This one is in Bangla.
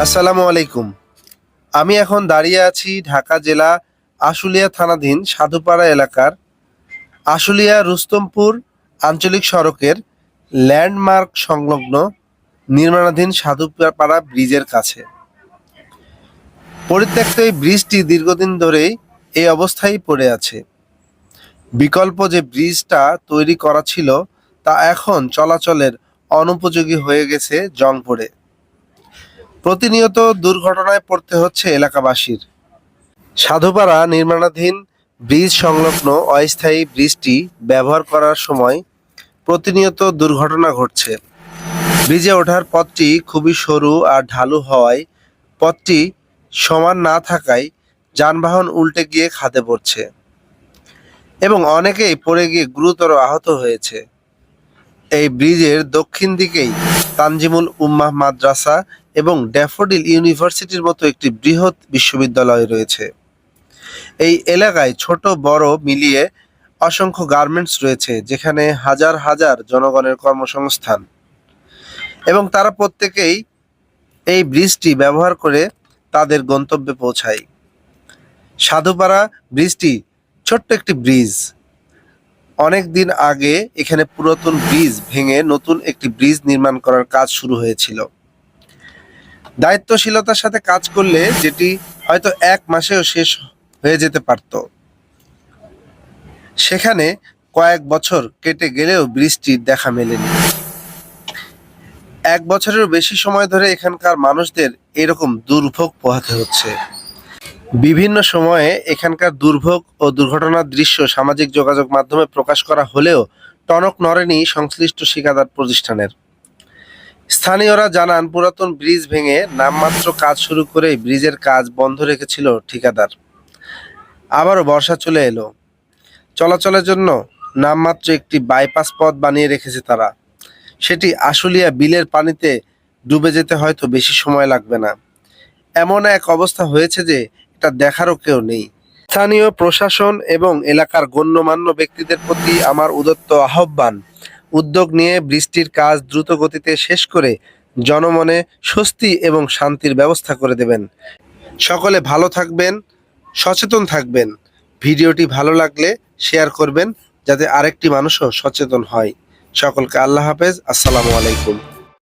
আসসালামু আলাইকুম। আমি এখন দাঁড়িয়ে আছি ঢাকা জেলা আশুলিয়া থানাধীন সাধুপাড়া এলাকার আশুলিয়া রুস্তমপুর আঞ্চলিক সড়কের ল্যান্ডমার্ক সংলগ্ন নির্মাণাধীন সাধুপাড়া ব্রিজের কাছে। পরিত্যক্ত এই ব্রিজটি দীর্ঘদিন ধরেই এই অবস্থায় পড়ে আছে। বিকল্প যে ব্রিজটা তৈরি করা ছিল তা এখন চলাচলের অনুপযোগী হয়ে গেছে জং পড়ে। প্রতিনিয়ত দুর্ঘটনায় পড়তে হচ্ছে এলাকাবাসীর। সাধুপাড়া নির্মাণাধীন ব্রিজ সংলগ্ন অস্থায়ী ব্রিজটি ব্যবহার করার সময় প্রতিনিয়ত দুর্ঘটনা ঘটছে। ব্রিজে ওঠার পথটি খুবই সরু আর ঢালু হওয়ায় পথটি সমান না থাকায় যানবাহন উল্টে গিয়ে খাদে পড়ছে এবং অনেকেই পড়ে গিয়ে গুরুতর আহত হয়েছে। এই ব্রিজের দক্ষিণ দিকেই তানজিমুল উম্মাহ মাদ্রাসা এবং ড্যাফোডিল ইউনিভার্সিটির মতো একটি বৃহৎ বিশ্ববিদ্যালয় রয়েছে। এই এলাকায় ছোট বড় মিলিয়ে অসংখ্য গার্মেন্টস রয়েছে, যেখানে হাজার হাজার জনগণের কর্মসংস্থান, এবং তারা প্রত্যেকেই এই ব্রিজটি ব্যবহার করে তাদের গন্তব্যে পৌঁছায়। সাধুপাড়া ব্রিজটি ছোট্ট একটি ব্রিজ। অনেক দিন আগে এখানে পুরাতন ব্রিজ ভেঙে নতুন একটি ব্রিজ নির্মাণ করার কাজ শুরু হয়েছিল। দায়িত্বশীলতার সাথে কাজ করলে যেটি হয়তো 1 মাসেও শেষ হয়ে যেতে পারত, সেখানে কয়েক বছর কেটে গেলেও বৃষ্টির দেখা মেলেনি। 1 বছরেরও বেশি সময় ধরে এখানকার মানুষদের এরকম দুর্ভোগ পোহাতে হচ্ছে। বিভিন্ন সময়ে এখানকার দুর্ভোগ ও দুর্ঘটনার দৃশ্য সামাজিক যোগাযোগ মাধ্যমে প্রকাশ করা হলেও টনক নড়েনি সংশ্লিষ্ট ঠিকাদার প্রতিষ্ঠানের। স্থানীয়রা জানান, পুরাতন ব্রিজ ভেঙে নামমাত্র কাজ শুরু করে ব্রিজের কাজ বন্ধ রেখেছিল ঠিকাদার। আবারও বর্ষা চলে এলো, চলাচলের জন্য নামমাত্র একটি বাইপাস পথ বানিয়ে রেখেছে তারা। সেটি আশুলিয়া বিলের পানিতে ডুবে যেতে হয়তো বেশি সময় লাগবে না। এমন এক অবস্থা হয়েছে যে এটা দেখারও কেউ নেই। স্থানীয় প্রশাসন এবং এলাকার গণ্যমান্য ব্যক্তিদের প্রতি আমার উদাত্ত আহ্বান, উদ্যোগ নিয়ে বৃষ্টির কাজ দ্রুত গতিতে শেষ করে জনমনে স্বস্তি এবং শান্তির ব্যবস্থা করে দেবেন। সকলে ভালো থাকবেন, সচেতন থাকবেন। ভিডিওটি ভালো লাগলে শেয়ার করবেন, যাতে আরেকটি মানুষও সচেতন হয়। সকলকে আল্লাহ হাফেজ। আসসালামু আলাইকুম।